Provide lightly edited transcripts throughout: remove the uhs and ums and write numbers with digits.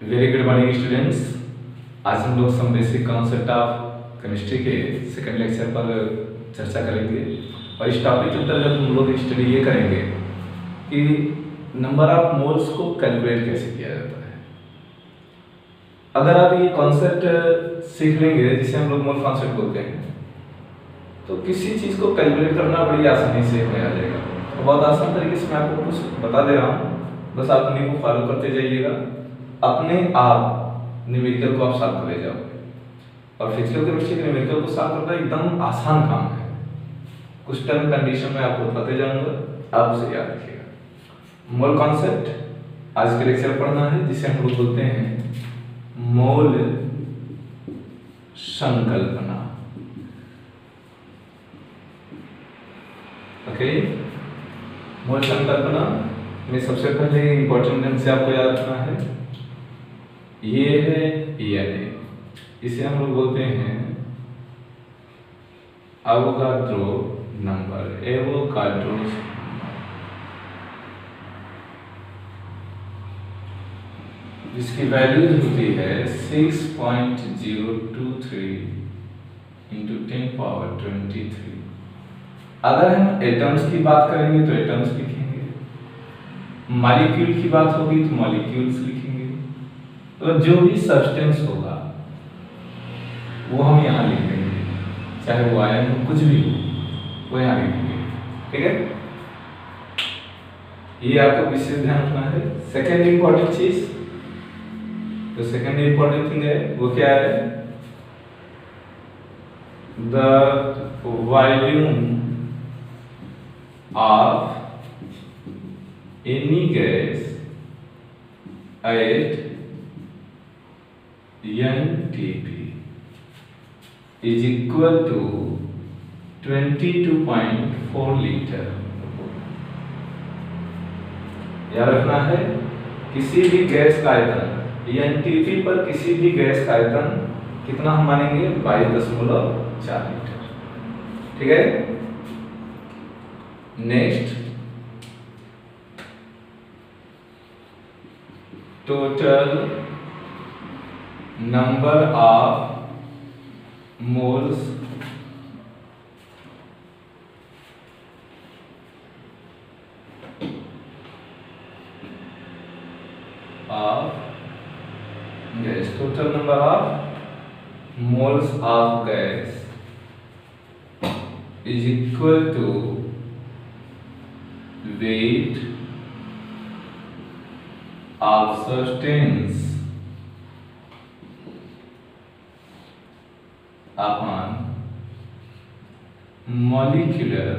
Very good morning students. आज हम लोग some basic concept of chemistry के सेकंड लेक्चर पर चर्चा करेंगे और इस टॉपिक के अंतर्गत हम लोग स्टडी ये करेंगे कि नंबर ऑफ मोल्स को कैलकुलेट कैसे किया जाता है। अगर आप ये कॉन्सेप्ट सीख लेंगे जिसे हम लोग मोल कॉन्सेप्ट बोलते हैं तो किसी चीज़ को कैलकुलेट करना बड़ी आसानी से हो जाएगा। तो बहुत आसान तरीके से मैं आपको कुछ बता दे रहा हूँ, बस आप उन्हीं को फॉलो करते जाइएगा। अपने आप न्यूमेरिकल को आप सॉल्व कर ले जाओगे और फिजिकल केमिस्ट्री के न्यूमेरिकल को सॉल्व करना एकदम आसान काम है। कुछ टर्म कंडीशन में आपको बताते जाऊंगा, आप उसे याद रखिएगा। मोल कॉन्सेप्ट आज के लेक्चर पढ़ना है जिसे हम लोग बोलते हैं मोल संकल्पना। ओके, मोल संकल्पना में सबसे पहले इंपॉर्टेंट ढंग से आपको याद रखना है, ये है DNA, इसे हम लोग बोलते हैं एवोगाड्रो नंबर, एवोगाड्रो। जिसकी वैल्यू होती है 6.023 × 10⁻23। अगर हम एटम्स की बात करेंगे तो एटम्स लिखेंगे, मॉलिक्यूल की बात होगी तो मॉलिक्यूल्स लिखेंगे। तो जो भी सब्सटेंस होगा वो हम यहाँ लिख देंगे, चाहे वो आयन हो कुछ भी हो वो यहाँ लिख देंगे। ठीक है, ये आपको विशेष ध्यान रखना है। सेकेंड इंपॉर्टेंट चीज, तो सेकेंड इंपॉर्टेंट थिंग है वो क्या है, the volume of any gas at NTP is equal to 22.4 litre. याद रखना है, किसी भी गैस का आयतन NTP पर किसी भी गैस का आयतन कितना हम मानेंगे, 22.4 लीटर। ठीक है, next, total number of moles of gas, total number of moles of gas is equal to weight of substance upon molecular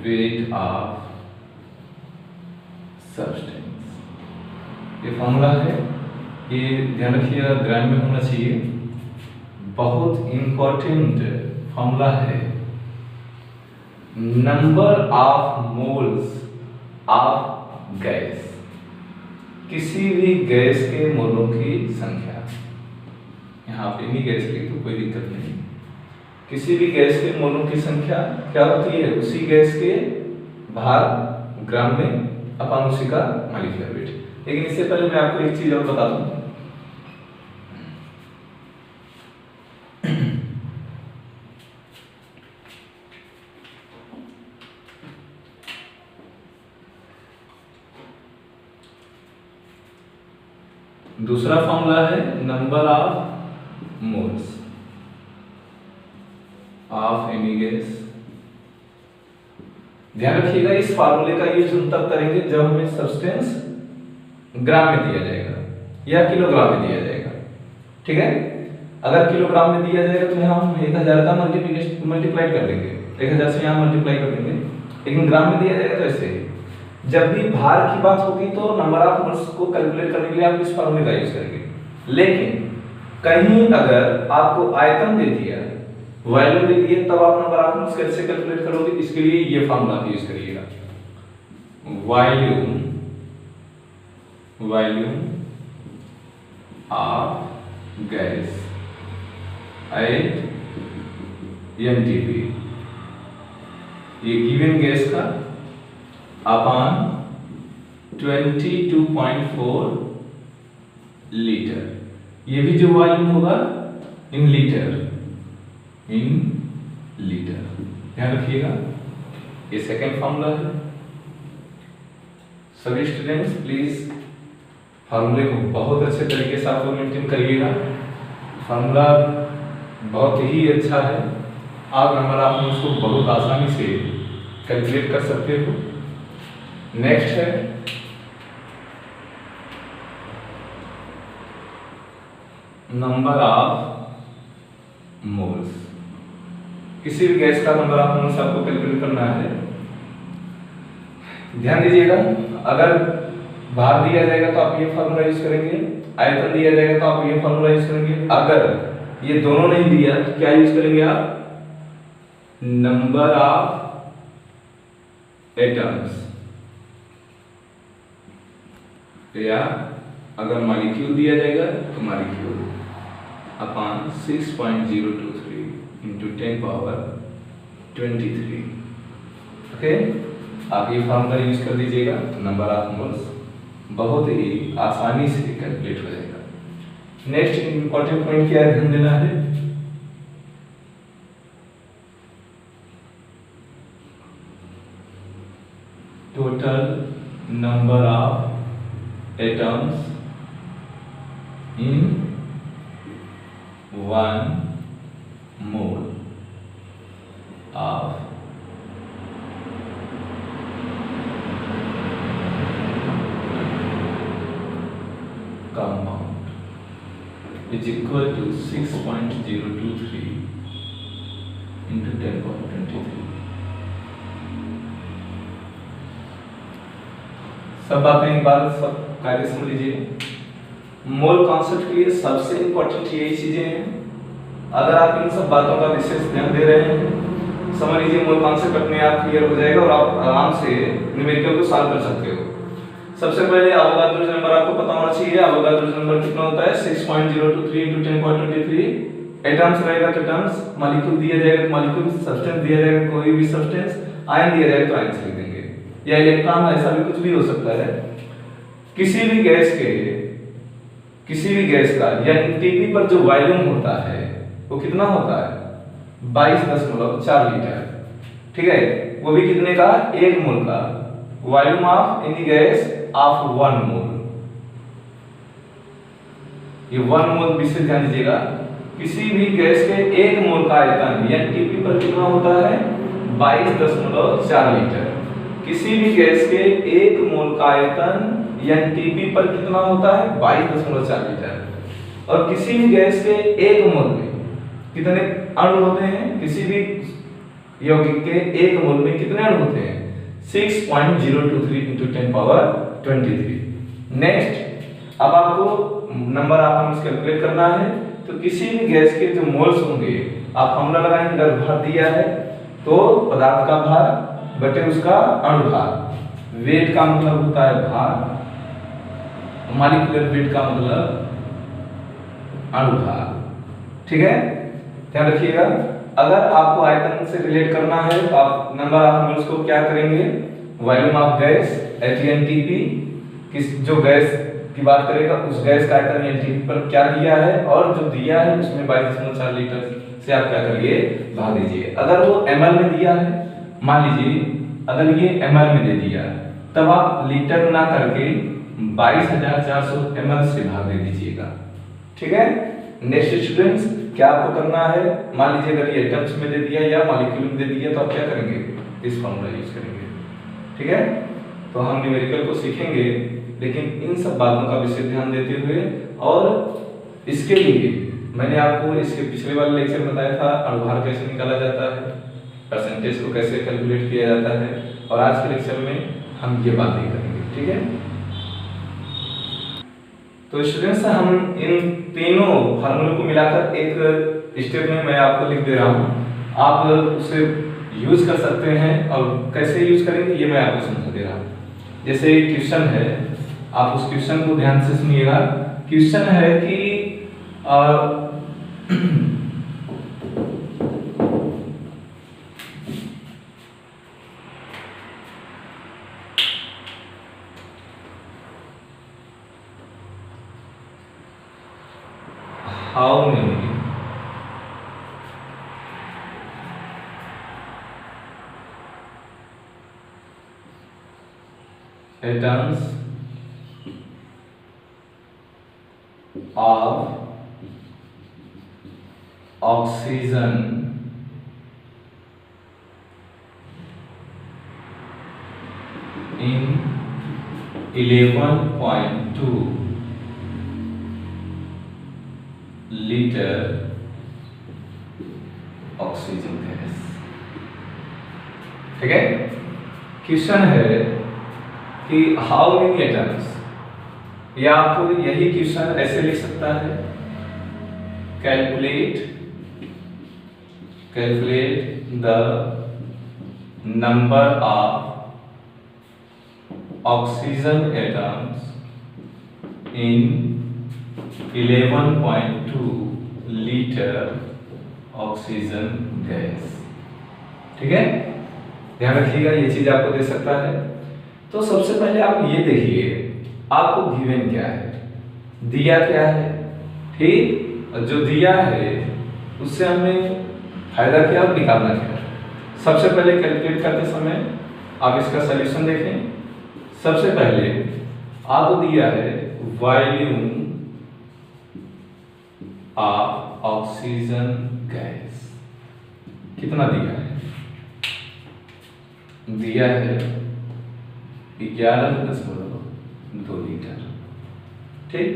weight of substance। ये फॉर्मूला है, ये ध्यान रखिएगा, ग्राम में होना चाहिए। बहुत इंपॉर्टेंट फॉर्मूला है। Number of moles of gas, किसी भी गैस के मोलों की संख्या। यहाँ पे नहीं गैस लिख तो कोई दिक्कत नहीं। किसी भी गैस के मोलों की संख्या क्या होती है, उसी गैस के भाग ग्राम में अपन उसी का मॉलिक्यूलर वेट। लेकिन इससे पहले मैं आपको एक चीज और बता दूं, दूसरा फॉर्मूला है number of moles of any gas. ध्यान रखिएगा, इस फार्मूले का यूज हम तब करेंगे जब हमें सब्सटेंस ग्राम में दिया जाएगा या किलोग्राम में दिया जाएगा। ठीक है, अगर किलोग्राम में दिया जाएगा तो यहाँ हम 1000 का मल्टीप्लाई कर देंगे, 1000 से यहाँ मल्टीप्लाई कर देंगे। लेकिन ग्राम में दिया जाएगा तो ऐसे ही। जब भी भार की बात होगी तो नंबर ऑफ मोल्स को कैलकुलेट करने के लिए आप इस फार्मूले का यूज करेंगे। लेकिन कहीं अगर आपको आयतन दे दिया, वॉल्यूम दे दिया, तब आप नंबर ऑफ मोल्स कैसे कैलकुलेट करोगे, इसके लिए ये फार्मूला यूज करिएगा। Volume of gas at NTP, ये गिवन गैस का अपॉन 22.4 लीटर। ये भी जो वॉल्यूम होगा इन लीटर, ध्यान रखिएगा। ये सेकेंड फॉर्मूला है। सभी स्टूडेंट्स प्लीज फार्मूले को बहुत अच्छे तरीके से आप लोग मेंटेन करिएगा। फार्मूला बहुत ही अच्छा है। आप नंबर आप उसको बहुत आसानी से कैलकुलेट कर सकते हो। नेक्स्ट है नंबर ऑफ मोल्स। किसी भी गैस का नंबर ऑफ मोल्स आपको कैलकुलेट करना है। ध्यान दीजिएगा, अगर भार दिया जाएगा तो आप ये फार्मूला यूज करेंगे, आयतन दिया जाएगा तो आप ये फार्मूला यूज करेंगे। अगर ये दोनों नहीं दिया तो क्या यूज करेंगे आप? नंबर ऑफ एटम्स, या अगर मॉलिक्यूल दिया जाएगा तो molecule upon 6.023 into 10 power 23। Okay, आप ये फार्मूला यूज कर दीजिएगा तो नंबर ऑफ मोल्स बहुत ही आसानी से कैलकुलेट हो जाएगा। नेक्स्ट इंपॉर्टेंट पॉइंट क्या है, ध्यान देना है। Total number of atoms in 1 mole of compound is equal to 6.023 into 10 power 23। सब बातें एक बार सब कायदे समझ लीजिए। मोल कॉन्सेप्ट के लिए सबसे इंपॉर्टेंट यही चीजें हैं। अगर आप इन सब बातों का विशेष ध्यान दे रहे हैं, समझ लीजिए मोल कॉन्सेप्ट अपने आप क्लियर हो जाएगा और आप आराम से न्यूमेरिकल को सॉल्व कर सकते हो। सबसे पहले अवोगाद्रो नंबर आपको पता होना चाहिए। अवोगाद्रो नंबर कितना होता है? 6.023 into 10 power 23। एटम्स रहेगा तो एटम्स, मॉलिक्यूल दिया जाएगा तो मॉलिक्यूल, सब्सटेंस दिया जाएगा कोई भी सब्सटेंस, आयन दिया जाएगा तो आयन लिख देंगे, या इलेक्ट्रॉन, ऐसा भी कुछ भी हो सकता है। किसी भी गैस का एनटीपी पर जो वॉल्यूम होता है वो कितना होता है? 22.4 लीटर। ठीक है, वो भी कितने का? 1 मोल का। Volume of any gas off 1 मोल। ये 1 मोल विशेष ध्यान दीजिएगा। किसी भी गैस के 1 मोल का आयतन एनटीपी पर कितना होता है? 22.4 लीटर। किसी भी गैस के 1 मोल का आयतन एनटीपी पर कितना होता है? 22.4 लीटर। और किसी भी गैस के 1 मोल में कितने अणु होते हैं? किसी भी यौगिक के 1 मोल में कितने अणु होते हैं? 6.023 into 10 power 23। नेक्स्ट, अब आपको नंबर ऑफ मोल्स कैलकुलेट करना है। तो किसी भी गैस के जो मोल्स होंगे आप फॉर्मूला लगाएंगे। अगर भार दिया है तो पदार्थ का भार बटे उसका अणु भार। वेट का मतलब होता है भार, मॉलिक्यूलर वेट का मतलब अणु भार। ठीक है, ध्यान रखिएगा। अगर आपको आयतन से रिलेट करना है तो आप नंबर ऑफ मोल्स को क्या करेंगे? Volume of gas at NTP, किस जो गैस की बात करेगा उस गैस का आयतन एनटीपी पर क्या दिया है और जो दिया है उसमें 22.4 लीटर से आप क्या करिए? भाग दीजिए। अगर वो ml में दिया है, मान लीजिए अगर ये ml में दे दिया, तब आप लीटर ना करके 22,400 ml से भाग दे दीजिएगा। ठीक है। नेक्स्ट स्टूडेंट्स, क्या आपको करना है? मान लीजिए अगर ये एटम्स में दे दिया या मॉलिक्यूल में दे दिया तो आप क्या करेंगे? इस फॉर्मूला यूज करेंगे। ठीक है, तो हम न्यूमेरिकल को सीखेंगे, लेकिन इन सब बातों का विशेष ध्यान देते हुए। और इसके लिए मैंने आपको इसके पिछले वाले लेक्चर में बताया था अणुभार कैसे निकाला जाता है, परसेंटेज को कैसे कैलकुलेट किया जाता है, और आज के लेक्चर में हम ये बातें करेंगे। ठीक है, तो स्टूडेंट्स हम इन तीनों फार्मूलों को मिलाकर एक स्टेप में मैं आपको लिख दे रहा हूँ। आप उसे यूज कर सकते हैं, और कैसे यूज करेंगे ये मैं आपको समझा दे रहा हूँ। जैसे क्वेश्चन है, आप उस क्वेश्चन को ध्यान से सुनिएगा। क्वेश्चन है कि how many atoms of oxygen in 11.2 liter oxygen gas. ठीक है, क्वेश्चन है कि हाउ मेनी एटम्स, या आपको यही क्वेश्चन ऐसे लिख सकता है, calculate the number of oxygen atoms in 11.2 litre oxygen gas. ठीक है, ध्यान रखिएगा, ये चीज आपको दे सकता है। तो सबसे पहले आप ये देखिए आपको गिवन क्या है, दिया क्या है। ठीक, और जो दिया है उससे हमें फायदा क्या निकालना क्या है। सबसे पहले कैलकुलेट करते समय आप इसका सॉल्यूशन देखें। सबसे पहले आपको दिया है वॉल्यूम ऑफ ऑक्सीजन गैस, कितना दिया है, दिया है 11.2 लीटर। ठीक,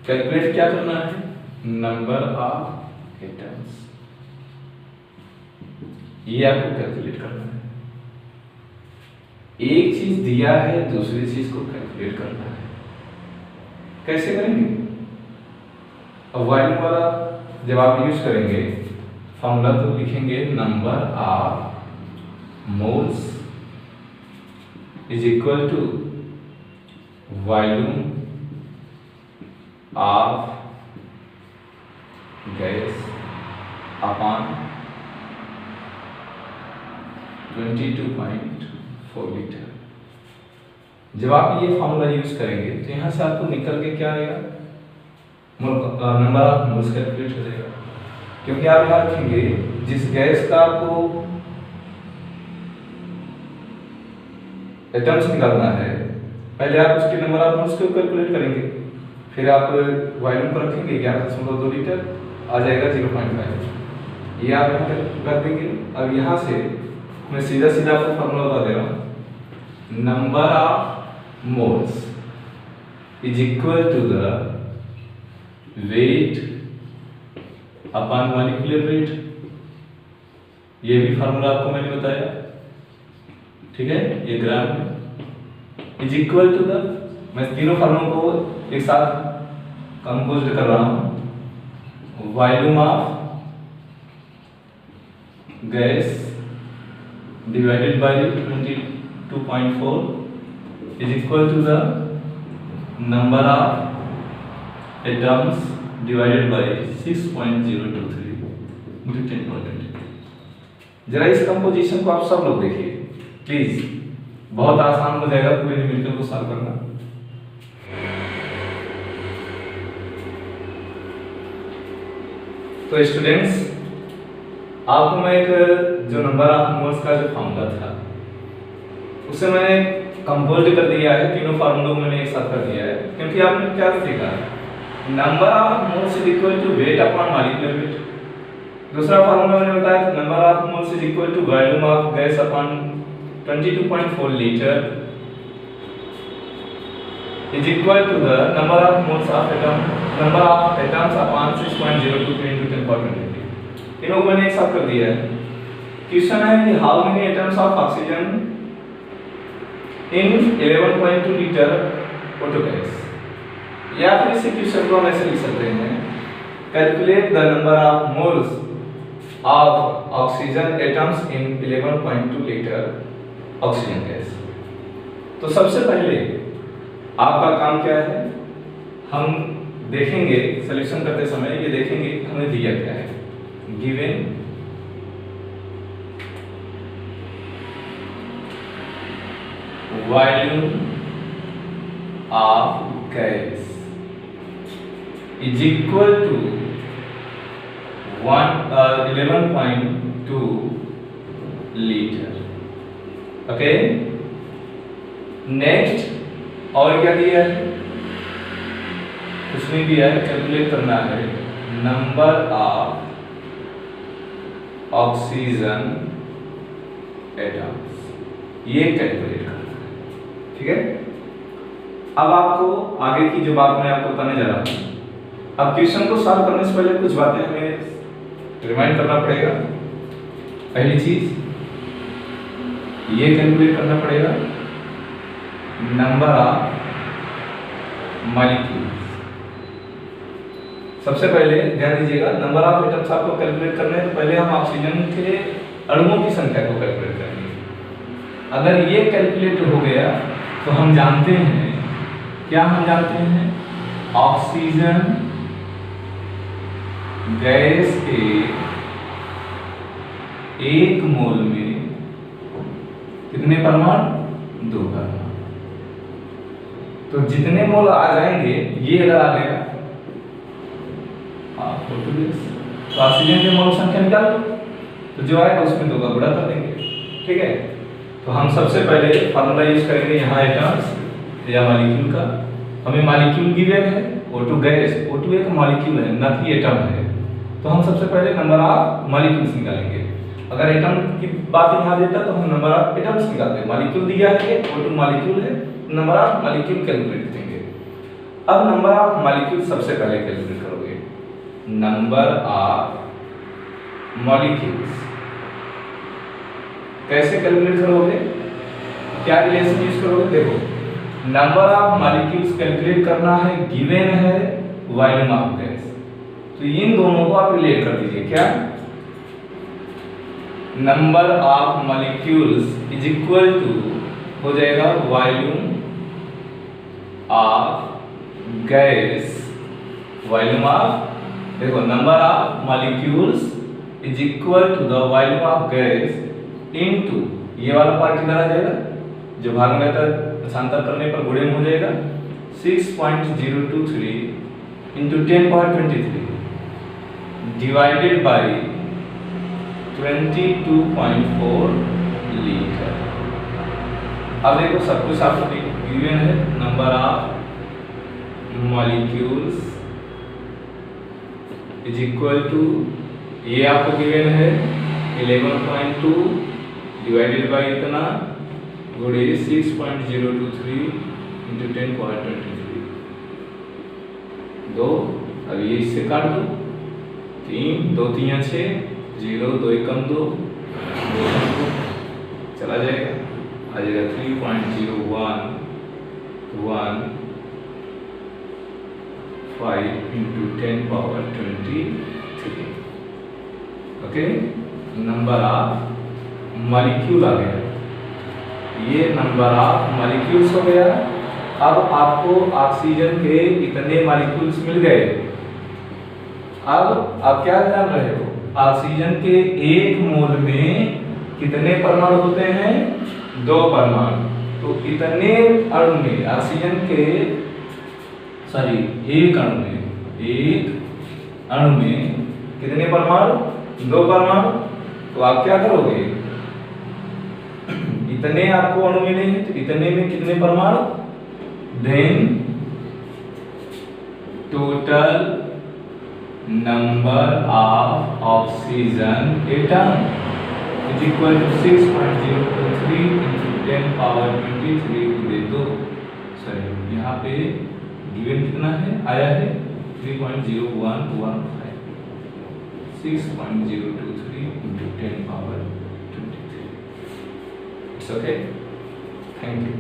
कैलकुलेट क्या करना है, नंबर ऑफ एटम्स, ये आपको कैलकुलेट करना है। एक चीज दिया है, दूसरी चीज को कैलकुलेट करना है। कैसे करेंगे, अब वॉल्यूम वाला जब आप यूज करेंगे फॉर्मूला तो लिखेंगे number of moles is equal to volume of gas upon 22.4 litre. जब आप ये फॉर्मूला यूज करेंगे तो यहां से आपको निकल के क्या आएगा, नंबर ऑफ मोल्स कैलकुलेट हो जाएगा। क्योंकि आप याद रखेंगे जिस गैस का आपको एटम्स निकालना है, पहले आप उसके नंबर ऑफ मोल्स को कैलकुलेट करेंगे, फिर आप वॉल्यूम को रखेंगे 11.2 लीटर, आ जाएगा 0.5। ये आप यहाँ रख देंगे। अब यहाँ से मैं सीधा सीधा आपको फॉर्मूला बता दे रहा हूँ, number of moles is equal to the weight upon molecular weight. ये भी फार्मूला आपको मैंने बताया, ठीक है, ये ग्राम में इज इक्वल टू द, मैं तीनों फार्मूलों को एक साथ कंपोज कर रहा हूं, volume of gas divided by 22.4 is equal to the number of atoms divided by 6.023 into 10%। जरा इस कंपोजिशन को आप सब लोग देखिए प्लीज, बहुत आसान हो जाएगा पूरे न्यूमेरिकल को सॉल्व करना। तो स्टूडेंट्स, आपको मैं एक जो नंबर ऑफ मोल्स का जो फॉर्मूला था उसे मैंने कंपोज कर दिया है, तीनों फार्मूलों को मैंने एक साथ कर दिया है। क्योंकि आपने क्या सीखा, number of moles is equal to weight upon molecular weight. दूसरा फार्मूला मैंने बताया था, number of moles is equal to volume of gas upon 22.4 litre is equal to the number of moles of atom, number of atoms upon 6.023 into 10^20। तीनों को मैंने एक साथ कर दिया है। क्वेश्चन है कि how many atoms of oxygen in 11.2 litre auto gas, या फिर इसी क्वेश्चन को हम ऐसे लिख सकते हैं, calculate the number of moles of oxygen atoms in 11.2 litre oxygen gas. तो सबसे पहले आपका काम क्या है, हम देखेंगे सॉल्यूशन करते समय, ये देखेंगे हमें दिया क्या है, given volume of gas is equal to 11.2 litre. Okay, next और क्या दिया है, कुछ नहीं दिया है, कैलकुलेट करना है नंबर ऑफ ऑक्सीजन एटम्स, ये कैलकुलेट करना है। ठीक है, अब आपको आगे की जो बात मैं आपको बताने जा रहा हूं, अब क्वेश्चन को सॉल्व करने से पहले कुछ बातें हमें रिमाइंड करना पड़ेगा। पहली चीज ये कैलकुलेट करना पड़ेगा नंबर ऑफ मॉलिक्यूल्स। सबसे पहले ध्यान दीजिएगा, नंबर ऑफ एटम्स आपको कैलकुलेट करने हैं तो पहले हम ऑक्सीजन के अणुओं की संख्या को कैलकुलेट करेंगे। अगर ये कैलकुलेट हो गया तो हम जानते हैं, क्या हम जानते हैं, ऑक्सीजन गैस के 1 मोल में कितने परमाणु, 2 परमाणु। तो जितने मोल आ जाएंगे, ये अगर आ गया तो ऑक्सीजन के मोल संख्या निकाल दो, तो जो आएगा उसमें 2 का गुणा कर देंगे। ठीक है, तो हम सबसे पहले फार्मूला यूज करेंगे यहाँ एटम्स या मॉलिक्यूल का। हमें मॉलिक्यूल गिवन है O2 गैस, O2 एक मॉलिक्यूल है, न कि एटम है। तो हम सबसे पहले नंबर ऑफ मॉलिक्यूल्स निकालेंगे। अगर एटम की बात यहाँ देता तो हम नंबर ऑफ एटम्स निकालते हैं। मॉलिक्यूल दिया है, O2 मॉलिक्यूल है, नंबर ऑफ मॉलिक्यूल कैलकुलेट करेंगे। अब नंबर ऑफ मॉलिक्यूल सबसे पहले कैलकुलेट करोगे, नंबर ऑफ मॉलिक्यूल्स कैसे कैलकुलेट करोगे, क्या रिलेशन यूज करोगे, देखो नंबर ऑफ मॉलिक्यूल्स कैलकुलेट करना है, गिवन है वॉल्यूम ऑफ गैस, तो इन दोनों को आप रिलेट कर दीजिए। क्या, number of molecules is equal to हो जाएगा volume of gas, volume of, देखो number of molecules is equal to the volume of gas into, ये वाला पार्ट किधर आ जाएगा, जो भाग में था दशांतर करने पर गुणे में हो जाएगा 6.023 इंटू 10⁻23 डिवाइडेड बाई 22.4 लीटर। अब देखो सब कुछ आपको गिवन है, number of molecules is equal to, ये आपको गिवन है 11.2 डिवाइडेड बाई इतना गुणे 6.023 इंटू 10⁻23 2। अब ये इससे काट दो, 3 2 3 6 0 2 1 2 चला जाएगा, आ जाएगा 3.01115 into 10⁻23। Okay, number of molecule आ गया, ये नंबर ऑफ मॉलिक्यूल्स हो गया। अब आपको ऑक्सीजन के इतने मॉलिक्यूल्स मिल गए। अब आप क्या जान रहे हो, ऑक्सीजन के 1 मोल में कितने परमाणु होते हैं, 2 परमाणु। तो इतने अणु में ऑक्सीजन के, सॉरी एक अणु में कितने परमाणु, 2 परमाणु। तो आप क्या करोगे, इतने आपको अणु मिले हैं तो इतने में कितने परमाणु, then total number of oxygen atom is equal to 6.023 into 10⁻23 गुणे 2। सॉरी यहाँ पे गिवन कितना है, आया है 3.0115, 6.023 into 10⁻23। It's okay. Thank you.